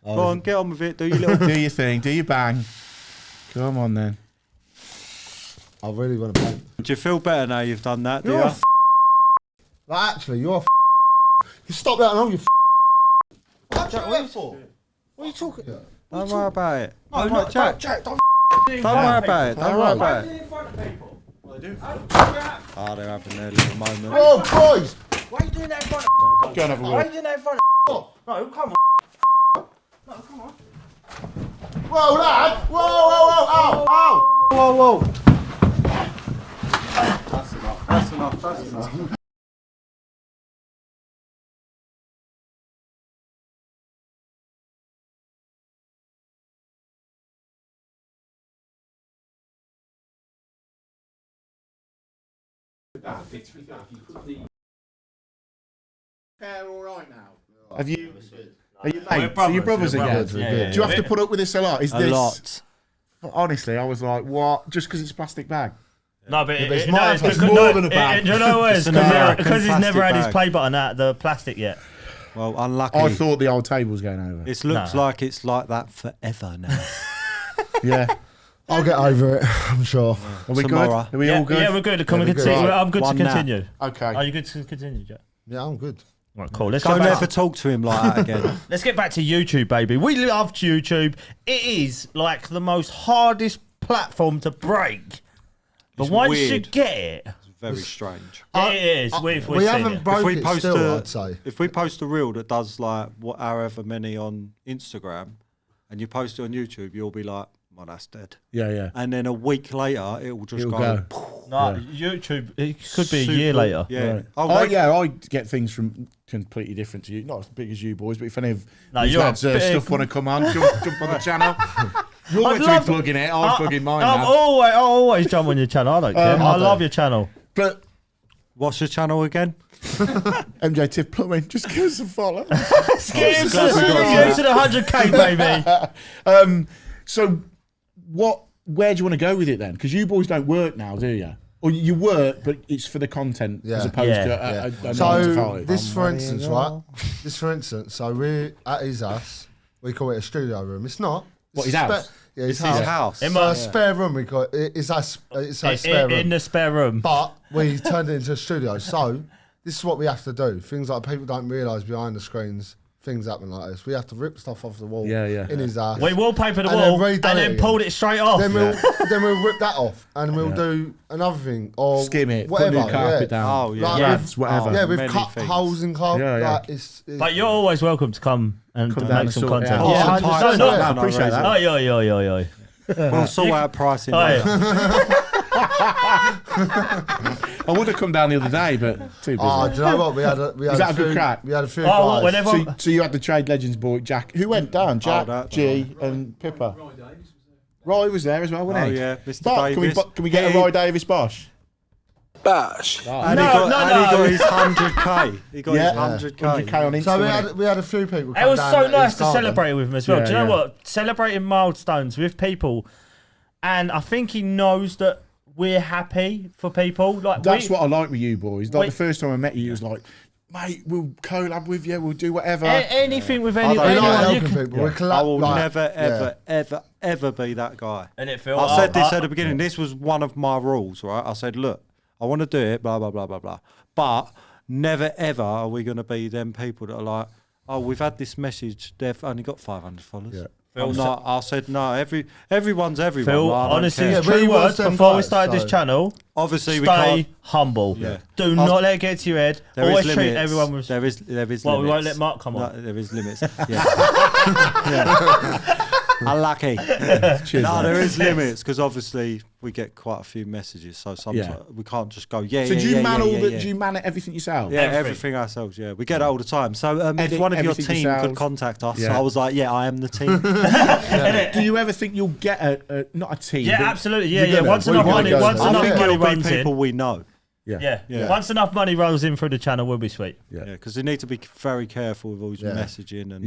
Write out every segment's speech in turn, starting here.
Go on, get on with it. Do your little... Do your thing. Do your bang. Come on, then. I really want to bang. Do you feel better now you've done that, do You're you? a like, actually, you're a You stop that now, you What are you for? What are you talking about? Don't worry about it. No, Don't Jack, don't worry about it. Don't worry about it. in front of people. Oh, they're having their little moment. Whoa, boys! Why are you doing that in front of Go and have a Why are word. you doing that in front of No, come on. No, come on. Whoa, lad! Whoa, whoa, whoa! Ow! Ow! Whoa, whoa. That's enough. That's enough. That's enough. Hair all right now? Have you? Are you mates? Are you brothers again? Yeah. Do you have to put up with this a lot? Is A this lot. honestly? I was like, what? Just because it's a plastic bag? No, but it's it's because more than a bag. Do you know what? It's an American because he's never had his plastic play button out the plastic yet. Well, unlucky. I thought the old table was going over. It looks like it's like that forever now. Yeah. I'll get over it, I'm sure. Are we Tomorrow. good? Are we all good? Yeah, we're good. Can we we're good. continue? Right. I'm good to One nap. continue. Okay. Are you good to continue, Jack? Yeah, I'm good. Right, cool. Let's Don't go back. ever talk to him like that again. Let's get back to YouTube, baby. We love YouTube. It is like the most hardest platform to break. But It's once you weird. get it, It's very strange. it is. We've We seen haven't it. broke If we it post still, I'd say. if we post a reel that does like however many on Instagram, and you post it on YouTube, you'll be like, "Well, that's dead." Yeah, yeah. And then a week later, it will just It'll go. go. No, YouTube. It could be a year super- later. Yeah. Right. Oh, Oh, like- yeah, I get things from completely different to you. Not as big as you boys, but if any of No, these you're a lads big- stuff want to come on, jump on the channel. You're I'd meant to love- be plugging it. I'm plugging mine I'll now. always jump on your channel. I don't care. I love your channel. But What's your channel again? MJ Tiff Plumbing, just give us a follow. Get him to the 100k, baby. So, where do you want to go with it then? Because you boys don't work now, do you? Or you work, but it's for the content as Yeah. opposed Yeah. to a 9 to So 5. this, for instance, right? This, for instance, so we at his house, we call it a studio room. It's not. What, It's his a house? Yeah, his His house. house. In So my- a spare room we call it. It's a spare room. In the spare room. But we turned it into a studio. So this is what we have to do. Things like people don't realise behind the screens, things happen like this. We have to rip stuff off the wall in his house. We wallpaper the And wall then and redone it then again. pulled it straight off. Then we'll rip that off and we'll do another thing or Skim it, whatever. put new carpet yeah. down. Oh yeah. Like, Yeah. we've- Whatever. Yeah, we've Many cut things. holes in carpet. Yeah, yeah. Like, it's But you're always welcome to come and Come to down make and some sort it content. out. Yeah, Some pipes, 100%. no, I no, appreciate that. Oi, oi, oi, oi, oi. We'll sort out pricing. Oi. later. I would have come down the other day, but too busy. Oh, do you know what? We had that a good few, crack? We had a few Oh, guys. whenever. So you had the Trade Legends boy, Jack. Who went down? Jack, that- G, and Pippa. Roy was there as well, wasn't Oh he? yeah, Mr. But Davis. can we get a Roy Davis Bosch? And he got his 100k. He got his 100k. 100k on Instagram. So we had a few people. It come was down so at nice his to garden. celebrate with him as well. Yeah, Do you know yeah. what? Celebrating milestones with people. And I think he knows that we're happy for people. Like That's what I like with you boys. Like we- the first time I met you, it was like, mate, we'll collab with you, we'll do whatever. anything with I anyone. don't We like Anyone you helping can, people. We I collab, will like, never, yeah. ever be that guy. and it feels. I said this at the beginning. This was one of my rules, right? I said, look, I want to do it, blah, blah, blah, blah, blah. But never, ever are we going to be them people that are like, oh, we've had this message. They've only got 500 followers. Yeah. I'm not, I said, no, everyone's everyone. Phil, right? I don't honestly, care. it's Yeah, true we was words them before we guys, started this so- channel. Obviously, we Stay can't. humble. Yeah. Do not let it get to your head. There Always is treat limits. everyone with. There is Well, limits. we won't let Mark come on. No, there is limits. Yeah. Unlucky. Cheers, No, mate. there is limits because obviously we get quite a few messages, so sometimes we can't just go. Yeah, So yeah, do you yeah, man yeah, all yeah, the? yeah. Do you man everything yourself? Yeah, Everything. everything ourselves. Yeah, we get it all the time. So if Edit one of your everything team yourselves. could contact us, Yeah. I was like, yeah, I am the team. Do you ever think you'll get not a team? Yeah, but absolutely. Yeah, you're yeah. gonna- Once well, enough you money, might go once there. I enough think money it'll be runs people in. we know. Yeah. Yeah. Once enough money rolls in through the channel, we'll be sweet. Yeah, because they need to be very careful with all his messaging and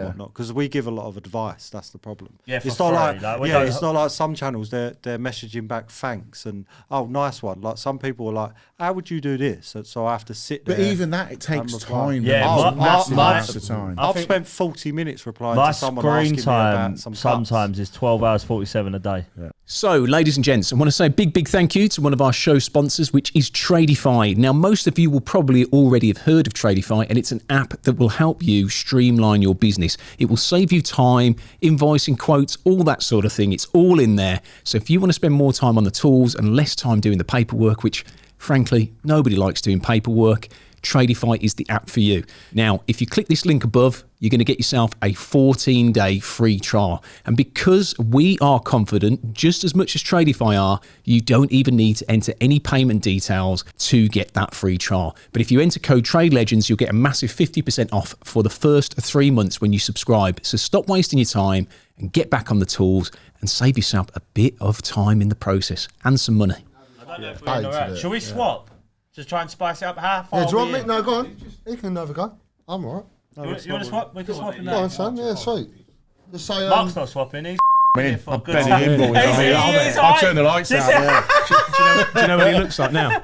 whatnot. Because we give a lot of advice. That's the problem. Yeah, for it's not free, like it's not like some channels. They're messaging back thanks and nice one. Like some people are like, how would you do this? So I have to sit there. But even that, it takes time. Yeah, massive amounts of time. I've spent 40 minutes replying My to someone screen asking me time about some sometimes is 12 hours 47 a day. Yeah. So, ladies and gents, I want to say a big thank you to one of our show sponsors, which is Tradify. Now, most of you will probably already have heard of Tradify, and it's an app that will help you streamline your business. It will save you time, invoicing, quotes, all that sort of thing. It's all in there. So if you want to spend more time on the tools and less time doing the paperwork, which frankly, nobody likes doing paperwork, Tradify is the app for you. Now, if you click this link above, you're going to get yourself a 14-day free trial. And because we are confident, just as much as Tradify are, you don't even need to enter any payment details to get that free trial. But if you enter code TradeLegends, you'll get a massive 50% off for the first 3 months when you subscribe. So stop wasting your time and get back on the tools and save yourself a bit of time in the process and some money. I don't know if we're in all right. Shall we swap? Just try and spice it up. How far? Yeah, do you want me? No, go on. You can have a go. I'm alright. You want to swap? We can swap in Go on, that. son. Yeah, sweet. Just say, Mark's not swapping. He's Man, for I a good bet time. he boys. I'll turn the lights out. Do you know what he looks like now?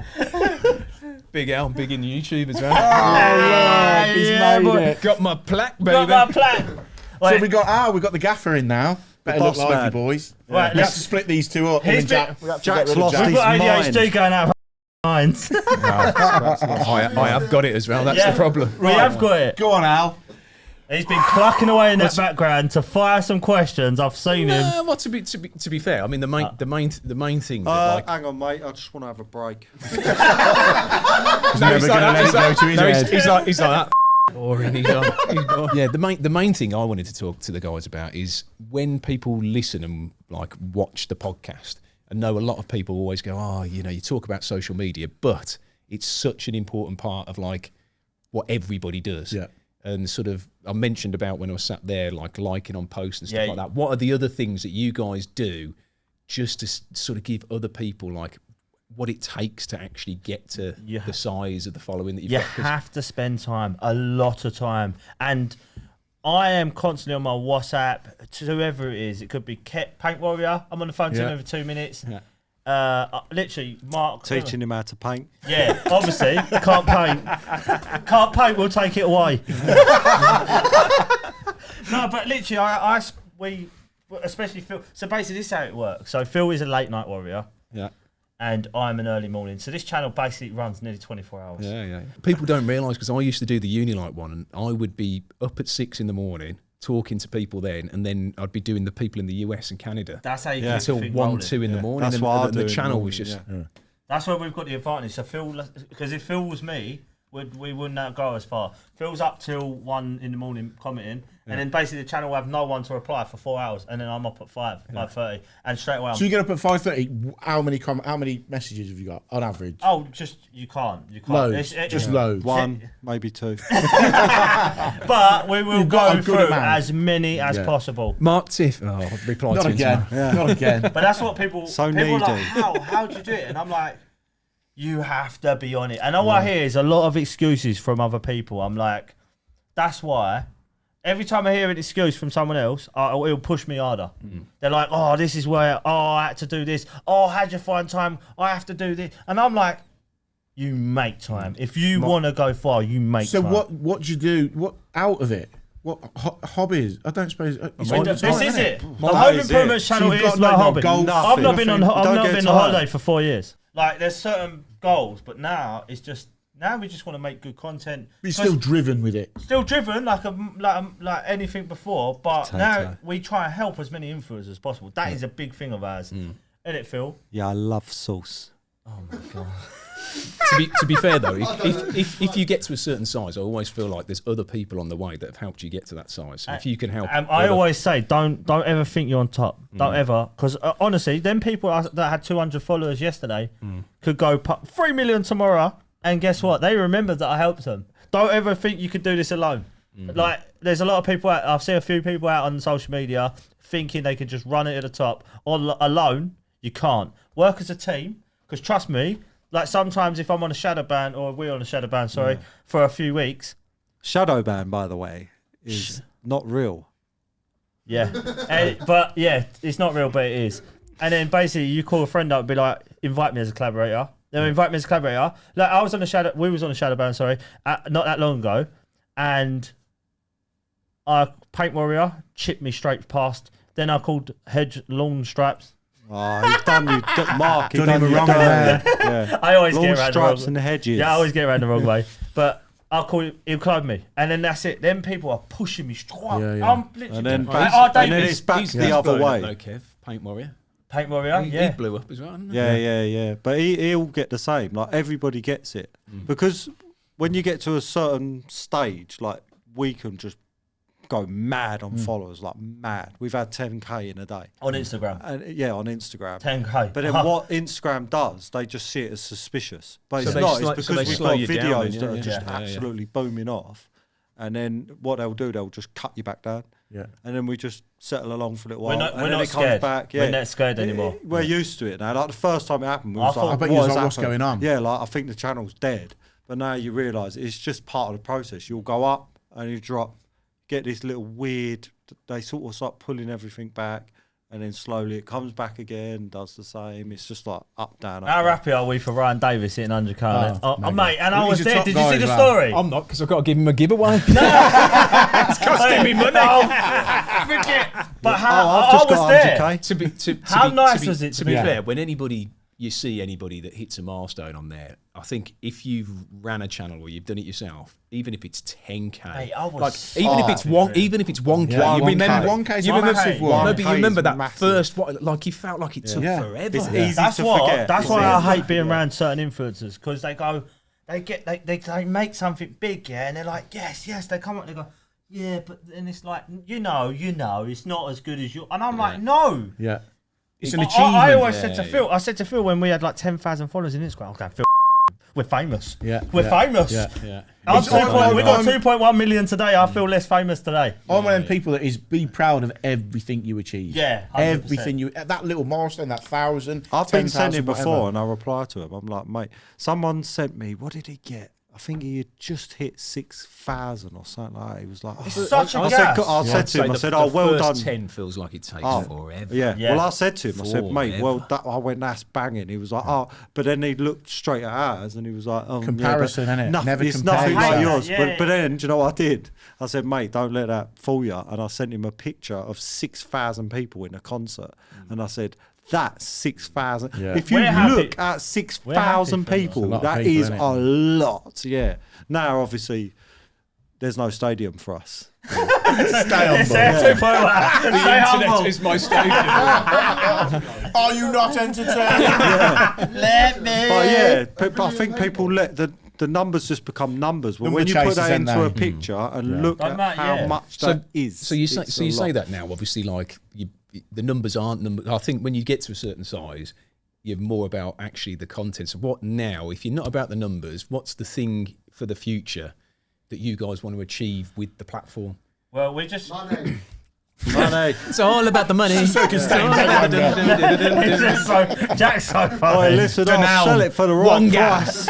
Big Al, big in YouTube as well. Oh, He's yeah, made boy. it. Got my plaque, baby. Got my plan. So we got the gaffer in now. Better look boss lively, man. boys. Right, Let's split these two up. He's Jack, been- Jack's lost We've his got mind. ADHD going out of our minds. I have got it as well. That's Yeah. the problem. We have got it. Go on, Al. He's been clucking away in that background to fire some questions. I've seen him. Well, to be fair, I mean the main thing. That, like, Hang on, mate. I just want to have a break. He's never going to let it go to his head. he's like that. Boring. He's on. Yeah, the main thing I wanted to talk to the guys about is when people listen and like watch the podcast. I know a lot of people always go, oh, you know, you talk about social media, but it's such an important part of like what everybody does. Yeah. And sort of, I mentioned about when I was sat there, like liking on posts and stuff Yeah. like that. What are the other things that you guys do just to sort of give other people like what it takes to actually get to the size of the following that you've You got? 'Cause have to spend time, a lot of time. And I am constantly on my WhatsApp to whoever it is. It could be Paint Warrior. I'm on the phone to him every 2 minutes. Yeah. Literally, Mark. Teaching him how to paint. Yeah, obviously, can't paint. Can't paint, we'll take it away. No, but literally, we, especially Phil. So basically, this is how it works. So Phil is a late night warrior. Yeah. And I'm an early morning. So this channel basically runs nearly 24 hours. Yeah. People don't realise, because I used to do the Unilight one, and I would be up at 6 a.m. talking to people then, and then I'd be doing the people in the US and Canada. That's how you Yeah. keep the Until thing 1, rolling. 2 in the morning. That's and what I the do in the channel was morning, just. yeah. That's where we've got the advantage. So Phil, because if Phil was me, we wouldn't go as far. Phil's up till 1 in the morning commenting, and then basically the channel will have no one to reply for 4 hours, and then I'm up at 5:30, and straight away. So you get up at 5:30. How many messages have you got on average? Oh, just you can't. Loads. Just loads. One, maybe two. But we will You've got a go good through amount. as many as possible. Mark Tiff. Oh, reply Not to him again. tomorrow. Not again. But that's what people. So people are like, needy. how do you do it? And I'm like, you have to be on it. And all I hear is a lot of excuses from other people. I'm like, that's why. Every time I hear an excuse from someone else, it'll push me harder. They're like, oh, this is where, I had to do this. Oh, how'd you find time? I have to do this. And I'm like, you make time. If you want to go far, you make So time. what do you do? What out of it? What hobbies? I don't suppose. It's all the This time, is innit? it. The That home is improvement it. channel So you've is got my no hobby. golf, I've not been on Don't get holiday tired. for 4 years. Like there's certain goals, but now it's just we just want to make good content. You're still driven with it. Still driven like anything before, but now we try and help as many influencers as possible. That is a big thing of ours. Isn't it, Phil? Yeah, I love sauce. Oh my god. To be fair though, if you get to a certain size, I always feel like there's other people on the way that have helped you get to that size. So if you can help, I always say, don't ever think you're on top. Don't ever, because honestly, them people that had 200 followers yesterday could go 3 million tomorrow, and guess what? They remember that I helped them. Don't ever think you could do this alone. Like, there's a lot of people out. I've seen a few people out on social media thinking they can just run it at the top. Or alone, you can't. Work as a team, because trust me, Like sometimes if I'm on a shadow ban, or we're on a shadow ban, for a few weeks. Shadow ban, by the way, is not real. Yeah. But yeah, it's not real, but it is. And then basically you call a friend up and be like, invite me as a collaborator. They'll invite me as a collaborator. Like we was on a shadow ban, not that long ago. And Paint Warrior chipped me straight past. Then I called Hedge Lawn Straps. Oh, he's done you, Mark. He's Done him wrong there. Yeah. I always Lawn get around straps the wrong and hedges. Yeah, I always get around the wrong way. But I'll call him, he'll club me. And then that's it. Then people are pushing me straight up. Yeah. I'm literally And then, like, and then it's back the other way. No, Kev, Paint Warrior. Paint Warrior, He blew up as well. Didn't he? Yeah. But he'll get the same. Like everybody gets it because when you get to a certain stage, like we can just go mad on followers, like mad. We've had 10k in a day on Instagram. on Instagram. 10k. But then what Instagram does, they just see it as suspicious. But So it's they not. slow- It's so because they we've slow got you down videos then, that are yeah. just Yeah. absolutely booming off. And then what they'll do, they'll just cut you back down. Yeah. And then we just settle along for a little while. We're and then not it comes scared. back. We're not scared anymore. We're used to it now. Like the first time it happened, we was thought- like, I bet you was has like, what's happened? going on? Yeah, like I think the channel's dead. But now you realise it's just part of the process. You'll go up and you drop, get this little weird, they sort of start pulling everything back. And then slowly it comes back again, does the same. It's just like up, down, up. How down. happy are we for Ryan Davis hitting 100k? mega. Mate, and Well, I was he's a there. top Did you guy see as the well. story? I'm not, because I've got to give him a giveaway. It's costing me money. But I've I just was got there. 100k. How nice was it To to be be fair, when you see anybody that hits a milestone on there, I think if you've ran a channel or you've done it yourself, even if it's 10k, Mate, I was like so even if it's happy one, for him. even if it's 1k, Yeah, you 1K. remember 1K is you a remember, massive no, one. but you 1K remember is that massive. first one, like you felt like it took Yeah. forever. It's easy That's to what. forget. That's It's why I easy hate to being forget. around certain influencers because they make something big, yeah, and they're like, yes. They come up, and they go, yeah, but then it's like, you know, it's not as good as you. And I'm like, no. Yeah. It's an I achievement. always said to Phil, when we had like 10,000 followers in Instagram, okay, Phil, we're famous. Yeah. We're famous. Yeah. Yeah. We got 2.1 million today. I feel less famous today. I'm one of them people that is be proud of everything you achieve. Yeah, 100%. everything you that little milestone, that 1,000. I've been sent 10,000, it before whatever. and I reply to him. I'm like, mate, someone sent me, what did he get? I think he had just hit 6,000 or something like that. He was like, It's such a I gas. said to him, I said, oh, well done. 10 feels like it takes forever. Yeah. Yeah. Well, I said to him, I said, mate, well, Forever. I went, that's banging. He was like, oh, but then he looked straight at ours and he was like, oh, Comparison, yeah, but innit? nothing, Never it's compare nothing yourself. like yours. Yeah, But then, do you know what I did? I said, mate, don't let that fool you. And I sent him a picture of 6,000 people in a concert. And I said, that's 6,000. Yeah. If you We're happy. look at 6,000 for that. people, That's a lot of that people, is innit? a lot. Yeah. Now, obviously, there's no stadium for us. Stay on Say board. 2.1. Stay humble. is my stadium. Are you not entertained? Let me. But yeah, but I think people let the numbers just become numbers. Well, Number when you put chasers, that ain't into they? a picture and look Don't at matter, how yeah. much that is. So you say it's so a you say lot. that now. Obviously, like the numbers aren't numbers. I think when you get to a certain size, you're more about actually the content. So what now? If you're not about the numbers, what's the thing for the future that you guys want to achieve with the platform? Well, we just. Money. Money. It's all about the money. It's just so Jack's so funny. Oi, listen, I'll sell it for the right price.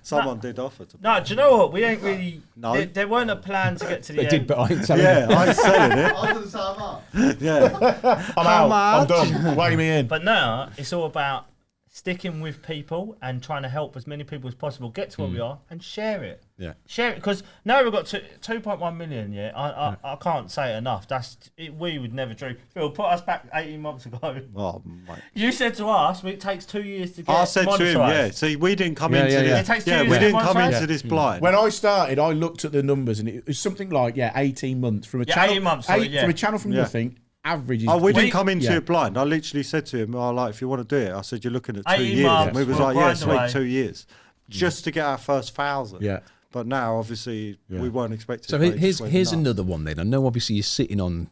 Someone did offer to. No, do you know what? We ain't really. No. There weren't a plan to get to the They end. did, but I ain't telling Yeah, I ain't selling it. I was going to say I'm up. Yeah. I'm out. I'm done. Weigh me in. But now it's all about sticking with people and trying to help as many people as possible get to where we are and share it. Yeah. Share it because now we've got 2.1 million. Yeah, I can't say it enough. We would never dream. Phil, put us back 18 months ago. Oh, mate. You said to us, it takes 2 years to get. I said to him, monetised. yeah. See, we didn't come Yeah, into yeah, this. yeah. It takes 2 Yeah, years we to didn't get come monetised. into this blind. When I started, I looked at the numbers and it was something like 18 months from a Yeah, channel. 18 months, sorry, yeah. From a channel from Yeah. nothing. Average is. Oh, we like- didn't come into yeah. it blind. I literally said to him, "Oh, like if you want to do it," I said, "You're looking at 2 18 years." months, And we was we'll like, "Yeah, grind sweet, away. 2 years, just to get our first 1,000." Yeah. But now, obviously, we weren't expecting. So here's another one then. I know obviously you're sitting on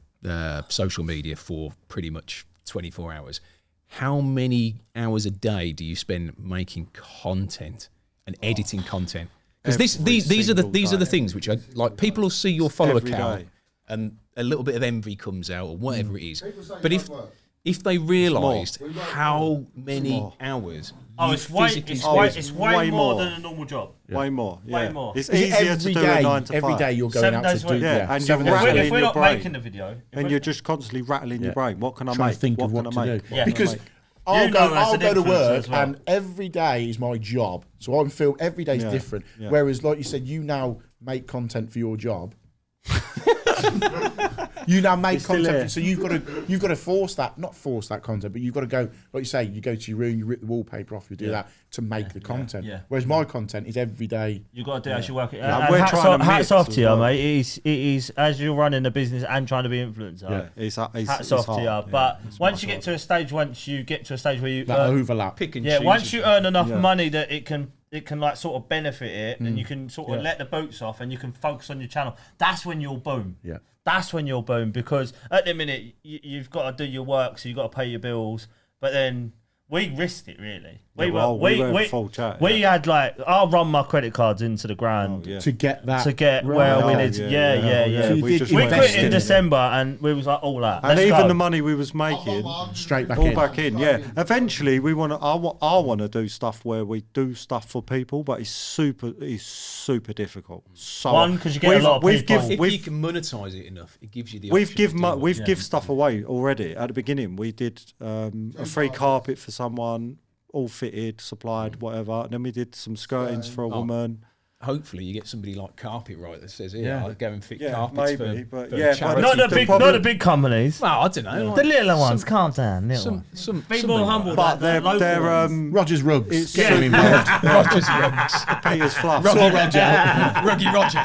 social media for pretty much 24 hours. How many hours a day do you spend making content and editing content? Because these are the things which are like people will see your follower Every count day. and a little bit of envy comes out or whatever it is. People say But you if don't work. If they realised how many hours. Oh, it's way more than a normal job. Way more. Yeah. Way more. It's easier to do a 9 to 5. Every day you're going 7 out days to a do. week. Yeah, and seven you're days a rattling week. If we're your not brain. making the video, And you're just constantly rattling your brain. What can I Trying make? to think of what what can I to make? do. Yeah. Because You I'll know as go an to influencer work as well. and every day is my job. So I'm film every day is Yeah. different. Yeah. Whereas, like you said, you now make content for your job. You now make still content, here. so you've got to not force that content, but you've got to go, like you say, you go to your room, you rip the wallpaper off, you do that to make the content. Yeah. Whereas my content is every day. you got to do actually work it. Yeah, And we're hats trying off, to hats mix off as to you, well. mate. It is as you're running a business and trying to be an influencer. Yeah, it's Hats off to hard. you. Yeah, But it's once much you get harder. to a stage where you That overlap. Pick and yeah, choose once you earn enough Yeah. money that it can like sort of benefit it, and you can sort of let the boots off, and you can focus on your channel. That's when you'll boom. Yeah. That's when you'll boom, because at the minute you've got to do your work, so you've got to pay your bills. But then we risked it really. We went full chat. We had like I'll run my credit cards into the ground Yeah. To get that. to get where we need. Yeah. So you We did just We went quit invest in in it. December, and we was like all that. And Let's even go. the money we was making, Straight back all in. back in. Yeah. Eventually, we want to. I want to do stuff where we do stuff for people, but it's super difficult. So One, 'cause you get a lot of we've people. If We've you can monetize it enough, it gives you the. We've option to do it. give stuff away already at the beginning. We did a free carpet for someone, all fitted, supplied, whatever. And then we did some skirtings for a woman. Hopefully, you get somebody like Carpet Right that says, "Yeah, Yeah. I'll go and fit Yeah, carpets maybe, for, but for yeah, charity." but not the big companies. Well, I don't know. The little ones, calm down. Little ones. Some Be more humble. But than the they're local ones. Rogers Rugs. It's- Get them involved. Rogers Rugs. Peter's fluff. Ruggy Roger.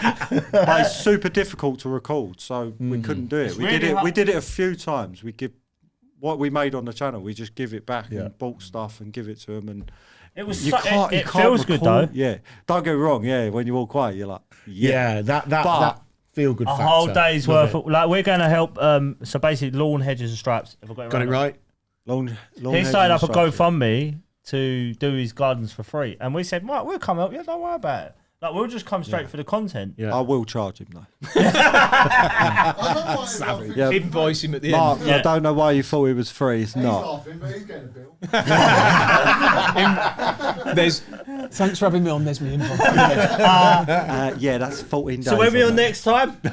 But it's super difficult to record, so we couldn't do it. We really did it. hard. We did it a few times. We give what we made on the channel. We just give it back Yeah. and bulk stuff and give it to them. And It was. you So, can't. it you can't feels good though. record- Yeah, don't get me wrong. Yeah, when you're all quiet, you're like, Yeah, that But feel good A factor. whole day's Love worth. Like we're going to help. So basically, lawn hedges and stripes. If I got it right. long. He started up a GoFundMe to do his gardens for free, and we said, "Right, we'll come help you. Don't worry about it. Like we'll just come straight for the content." Yeah. I will charge him though. Savage. Yeah, Invoice him at the Mark, end. Yeah. I don't know why you thought it was free. It's He's not. laughing, but he's getting a bill. There's thanks for having me on. There's me invoice. Yeah, that's 14 days. So when we on that. next time? I'll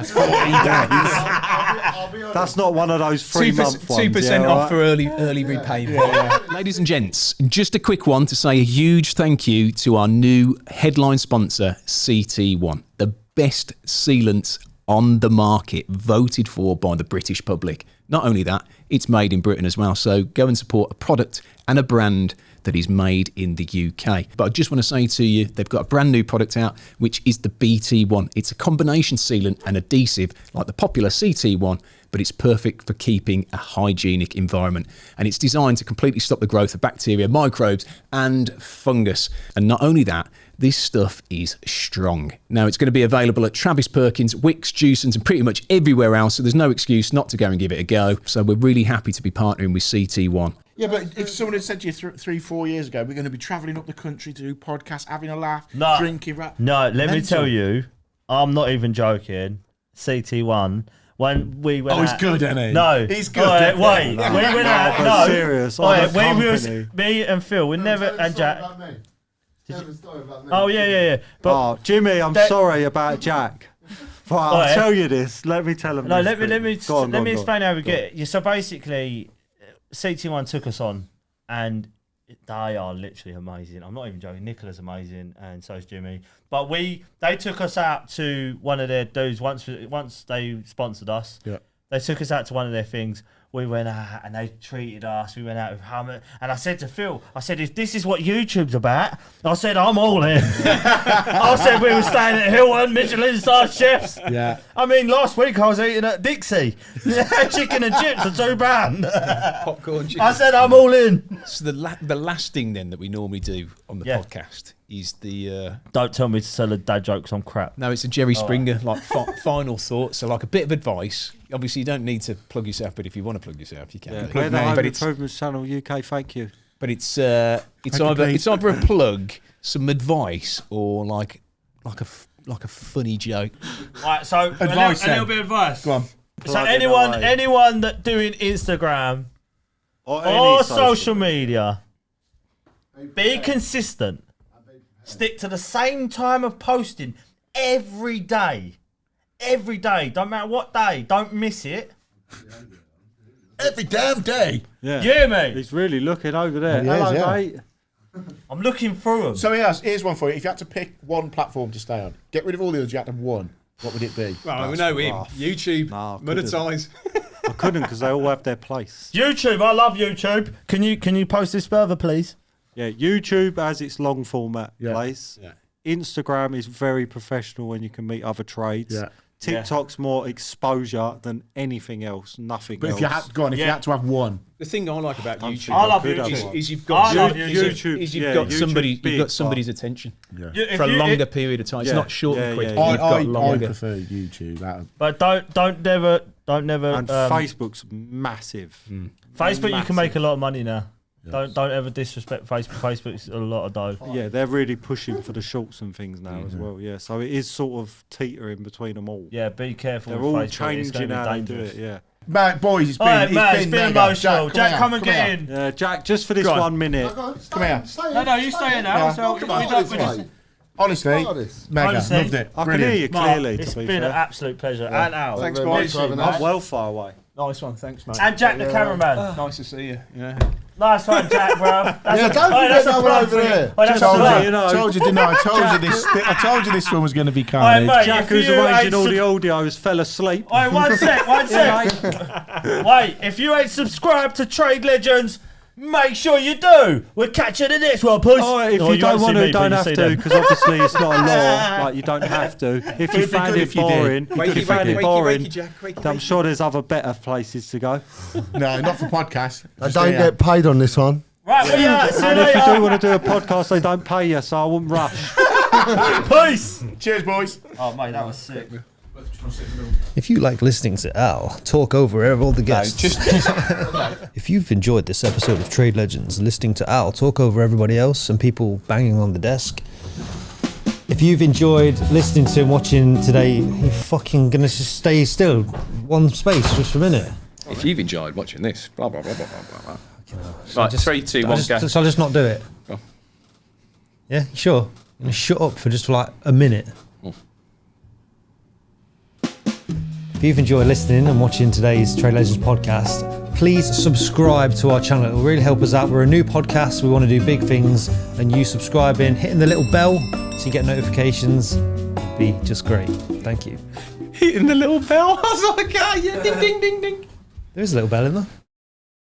be That's not one of those 3 month ones. 2% yeah, off right? for early repayment. Ladies and gents, just a quick one to say a huge thank you to our new headline sponsor, CT1, the best sealants on the market, voted for by the British public. Not only that, it's made in Britain as well. So go and support a product and a brand that is made in the UK. But I just want to say to you, they've got a brand new product out, which is the BT1. It's a combination sealant and adhesive like the popular CT1, but it's perfect for keeping a hygienic environment. And it's designed to completely stop the growth of bacteria, microbes, and fungus. And not only that, this stuff is strong. Now, it's going to be available at Travis Perkins, Wickes, Jewson's, and pretty much everywhere else, so there's no excuse not to go and give it a go. So we're really happy to be partnering with CT1. Yeah, but if someone had said to you 3-4 years ago, we're going to be travelling up the country to do podcasts, having a laugh, No. drinking, No, let me Mental. tell you, I'm not even joking. CT1. When we went Oh, he's out- good, isn't he? No. He's good. Wait, we went out. but No. serious, on Oi, a we was, company. me and Phil, we never, and Jack. Tell the story about me. Oh, yeah. But Oh, Jimmy, I'm That- sorry about Jack. But I'll Alright. tell you this. Let me tell him. no, this let me quick. Go on, go on, go on. explain how we get it. Yeah, so basically, CT1 took us on, and they are literally amazing. I'm not even joking. Nicola's amazing, and so is Jimmy. But they took us out to one of their dudes once they sponsored us. Yeah. They took us out to one of their things. We went out and they treated us. We went out with Hammer. And I said to Phil, if this is what YouTube's about, I said, I'm all in. I said we were staying at Hilton, Michelin-star chefs. Yeah. I mean, last week I was eating at Dixie. Chicken and chips for £2. Popcorn chicken. I said, I'm all in. So the last thing then that we normally do on the Yeah. podcast is the... Don't tell me to tell a dad joke 'cause I'm crap. No, it's a Jerry Springer, final thought. So like a bit of advice. Obviously, you don't need to plug yourself, but if you want to plug yourself, you can. Yeah, But- we're the but Home it's Improvements Channel UK. Thank you. but it's you, either Pete. it's either a plug, some advice, or like a funny joke. Right, so Advice a little then. bit of advice. Go on. So Plug it anyone away. anyone that doing Instagram or social media. Be consistent. Stick to the same time of posting every day. Every day. Don't matter what day. Don't miss it. Every damn day. Yeah. You hear me? He's really looking over there. He is, Hello, yeah. mate. I'm looking through them. So here's one for you. If you had to pick one platform to stay on, get rid of all the others, you had to have one. What would it be? Right, we know him. rough. YouTube, Nah, I couldn't. monetize. I couldn't because they all have their place. YouTube, I love YouTube. Can you post this further, please? Yeah, YouTube has its long format place. Yeah. Instagram is very professional when you can meet other trades. Yeah. TikTok's more exposure than anything else. Nothing But else. if you had if you had to have one, The thing I like about YouTube I love Good YouTube. is you've got I love YouTube. is Yeah, you've got YouTube's somebody big, you've got but- somebody's attention If for a you- longer period of time. It's Yeah, not short and yeah, quick. yeah, You've yeah. got I longer. prefer YouTube. But don't never. And Facebook's massive. Facebook, you can make a massive. lot of money now. Don't ever disrespect Facebook. Facebook's a lot of dough. Yeah, they're really pushing for the shorts and things now as well. Yeah, so it is sort of teetering between them all. Yeah, be careful. They're with all Facebook. It's gonna changing be how they do dangerous. it. Yeah. Man, boys, it's been, All right, Matt, it's been mega. emotional. Jack, here, come and get here. in. Yeah, Jack, just for this Go on. 1 minute. Come here. No, you stay in now. Yeah. So Come we on, don't. this We just, way. Honestly, Look at this. mega, Honestly, loved it. I can Brilliant. hear you Mark, clearly. it's to be been fair. an absolute pleasure. And Al. Thanks, Very boys. much for having I'm us. well far away. Nice one, thanks, mate. And Jack, the cameraman. Nice to see you. Yeah. Nice one, Jack, bro. Yeah, don't Oh, forget that's a that one plug over for you. there. Oh, that's a Told you, plug. you know. Told you, didn't I? I told you this one was going to be Hey, carnage. mate, Jack, if who's you arranging ain't all sub- the audios, fell asleep. Wait, one sec. Wait, if you ain't subscribed to Trade Legends, make sure you do. We'll catch you in the next one, puss. Oh, if Oh, you don't won't want see to, me, but don't you have see to, them. because obviously it's not a law. Like you don't have to. If you It'd be found good it if you did. boring, if you found it boring, Jack. I'm sure there's other better places to go. No, not for podcasts. I don't get paid on this one. Right, well, yeah, see you And if you do later. want to do a podcast, they don't pay you, so I wouldn't rush. Peace. Cheers, boys. Oh, mate, that was sick. If you like listening to Al talk over all the guests, if you've enjoyed this episode of Trade Legends, listening to Al talk over everybody else and people banging on the desk, if you've enjoyed listening to and watching today, you fucking gonna just stay still, one space just for a minute. If you've enjoyed watching this, blah blah blah blah blah blah. Right, 3, 2, 1, go. So I'll just not do it. Go. Yeah, sure. I'm gonna shut up for just like a minute. If you've enjoyed listening and watching today's Trade Legends podcast, please subscribe to our channel. It will really help us out. We're a new podcast. We want to do big things, and you subscribing, hitting the little bell so you get notifications, would be just great. Thank you. Hitting the little bell. I was like, yeah, ding ding ding ding. There is a little bell in there.